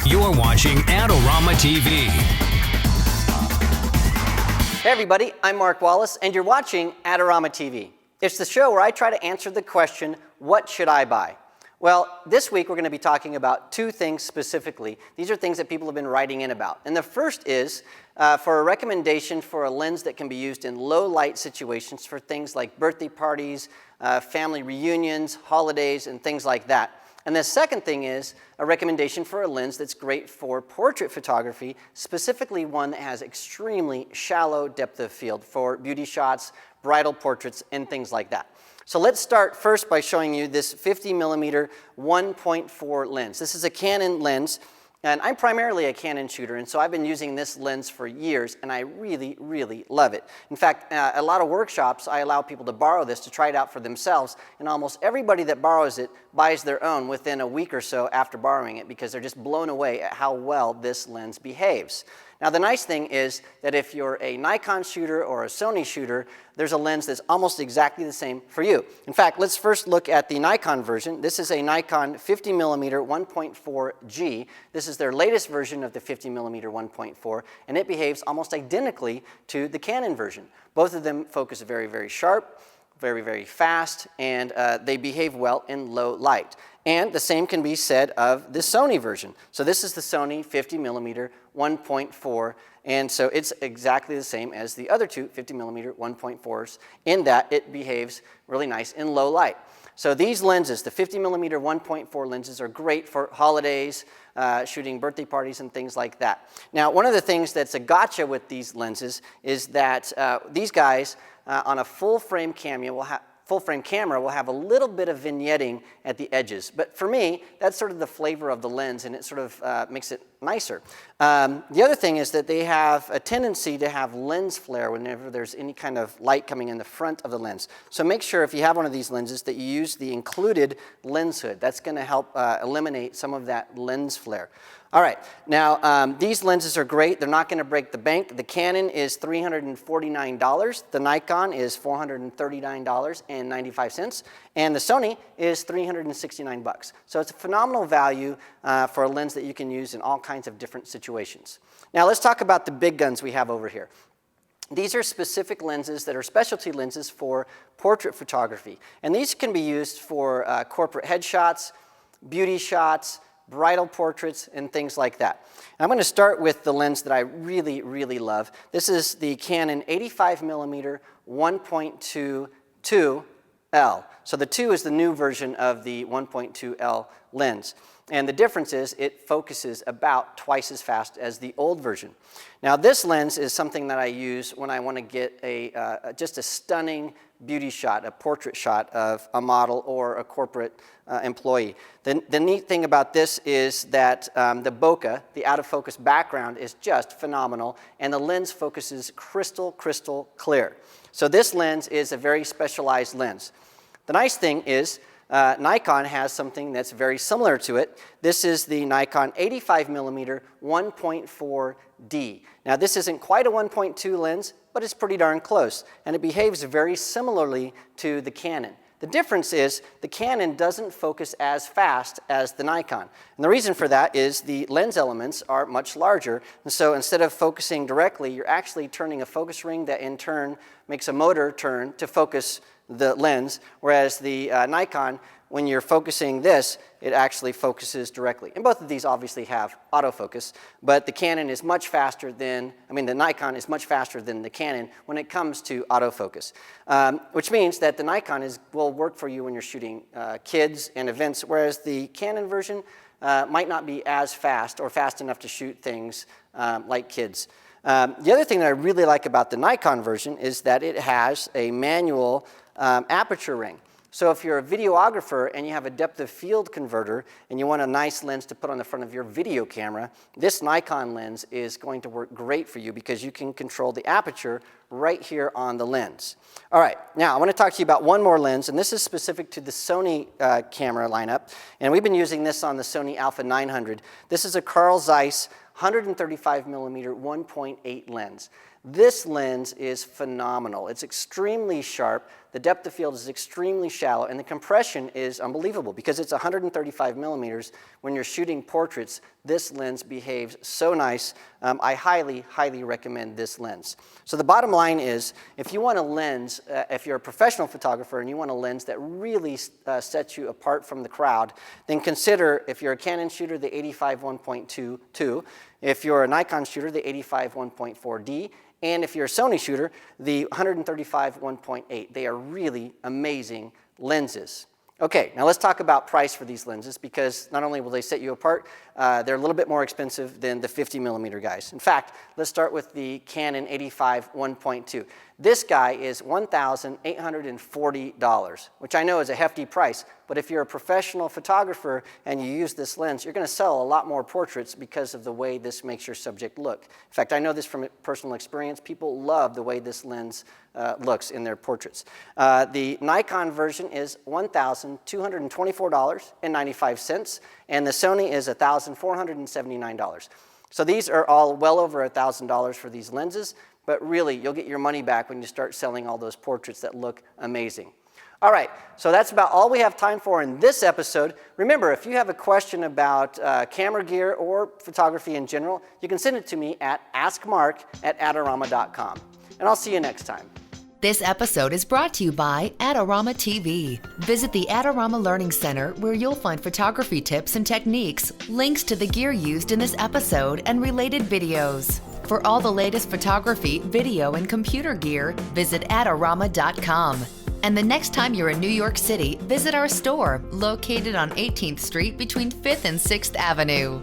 You're watching Adorama TV. Hey everybody, I'm Mark Wallace and you're watching Adorama TV. It's the show where I try to answer the question, what should I buy? Well, this week we're going to be talking about two things specifically. These are things that people have been writing in about. And the first is for a recommendation for a lens that can be used in low light situations for things like birthday parties, family reunions, holidays, and things like that. And the second thing is a recommendation for a lens that's great for portrait photography, specifically one that has extremely shallow depth of field for beauty shots, bridal portraits, and things like that. So let's start first by showing you this 50mm 1.4 lens. This is a Canon lens, and I'm primarily a Canon shooter, and so I've been using this lens for years, and I really, really love it. In fact, at a lot of workshops, I allow people to borrow this to try it out for themselves, and almost everybody that borrows it buys their own within a week or so after borrowing it because they're just blown away at how well this lens behaves. Now, the nice thing is that if you're a Nikon shooter or a Sony shooter, there's a lens that's almost exactly the same for you. In fact, let's first look at the Nikon version. This is a Nikon 50mm 1.4G. This is their latest version of the 50mm 1.4, and it behaves almost identically to the Canon version. Both of them focus very, very sharp, very, very fast, and they behave well in low light. And the same can be said of the Sony version. So this is the Sony 50mm 1.4, and so it's exactly the same as the other two 50mm 1.4s in that it behaves really nice in low light. So these lenses, the 50mm 1.4 lenses, are great for holidays, shooting birthday parties and things like that. Now, one of the things that's a gotcha with these lenses is that these guys on a full-frame camera will have a little bit of vignetting at the edges. But for me, that's sort of the flavor of the lens, and it sort of makes it nicer. The other thing is that they have a tendency to have lens flare whenever there's any kind of light coming in the front of the lens. So make sure if you have one of these lenses that you use the included lens hood. That's going to help eliminate some of that lens flare. All right, now these lenses are great. They're not going to break the bank. The Canon is $349. The Nikon is $439.95. And the Sony is $369. So it's a phenomenal value for a lens that you can use in all kinds of different situations. Now let's talk about the big guns we have over here. These are specific lenses that are specialty lenses for portrait photography. And these can be used for corporate headshots, beauty shots, bridal portraits, and things like that. And I'm going to start with the lens that I really, really love. This is the Canon 85mm 1.22L. So the 2 is the new version of the 1.2L lens. And the difference is it focuses about twice as fast as the old version. Now this lens is something that I use when I want to get just a stunning beauty shot, a portrait shot of a model or a corporate employee. The neat thing about this is that the bokeh, the out-of-focus background, is just phenomenal, and the lens focuses crystal, crystal clear. So this lens is a very specialized lens. The nice thing is Nikon has something that's very similar to it. This is the Nikon 85mm 1.4D. Now this isn't quite a 1.2 lens, but it's pretty darn close, and it behaves very similarly to the Canon. The difference is the Canon doesn't focus as fast as the Nikon. And the reason for that is the lens elements are much larger, and so instead of focusing directly, you're actually turning a focus ring that in turn makes a motor turn to focus the lens, whereas the Nikon, when you're focusing this, it actually focuses directly. And both of these obviously have autofocus, but the Canon is much faster than, the Nikon is much faster than the Canon when it comes to autofocus, which means that the Nikon will work for you when you're shooting kids and events, whereas the Canon version might not be as fast or fast enough to shoot things like kids. The other thing that I really like about the Nikon version is that it has a manual aperture ring. So if you're a videographer and you have a depth of field converter and you want a nice lens to put on the front of your video camera, this Nikon lens is going to work great for you because you can control the aperture right here on the lens. All right, now I want to talk to you about one more lens, and this is specific to the Sony camera lineup, and we've been using this on the Sony Alpha 900. This is a Carl Zeiss 135mm 1.8 lens. This lens is phenomenal. It's extremely sharp, the depth of field is extremely shallow, and the compression is unbelievable because it's 135 millimeters. When you're shooting portraits, this lens behaves so nice. I highly, highly recommend this lens. So the bottom line is, if you want a lens, if you're a professional photographer and you want a lens that really sets you apart from the crowd, then consider, if you're a Canon shooter, the 85 1.22. If you're a Nikon shooter, the 85 1.4D. And if you're a Sony shooter, the 135 1.8. They are really amazing lenses. Okay, now let's talk about price for these lenses, because not only will they set you apart, they're a little bit more expensive than the 50 millimeter guys. In fact, let's start with the Canon 85 1.2. This guy is $1,840, which I know is a hefty price, but if you're a professional photographer and you use this lens, you're going to sell a lot more portraits because of the way this makes your subject look. In fact, I know this from personal experience. People love the way this lens looks in their portraits. The Nikon version is $1,224.95, and the Sony is $1,479. So these are all well over $1,000 for these lenses, but really, you'll get your money back when you start selling all those portraits that look amazing. All right, so that's about all we have time for in this episode. Remember, if you have a question about camera gear or photography in general, you can send it to me at AskMark@Adorama.com. And I'll see you next time. This episode is brought to you by Adorama TV. Visit the Adorama Learning Center, where you'll find photography tips and techniques, links to the gear used in this episode, and related videos. For all the latest photography, video, and computer gear, visit Adorama.com. And the next time you're in New York City, visit our store, located on 18th Street between 5th and 6th Avenue.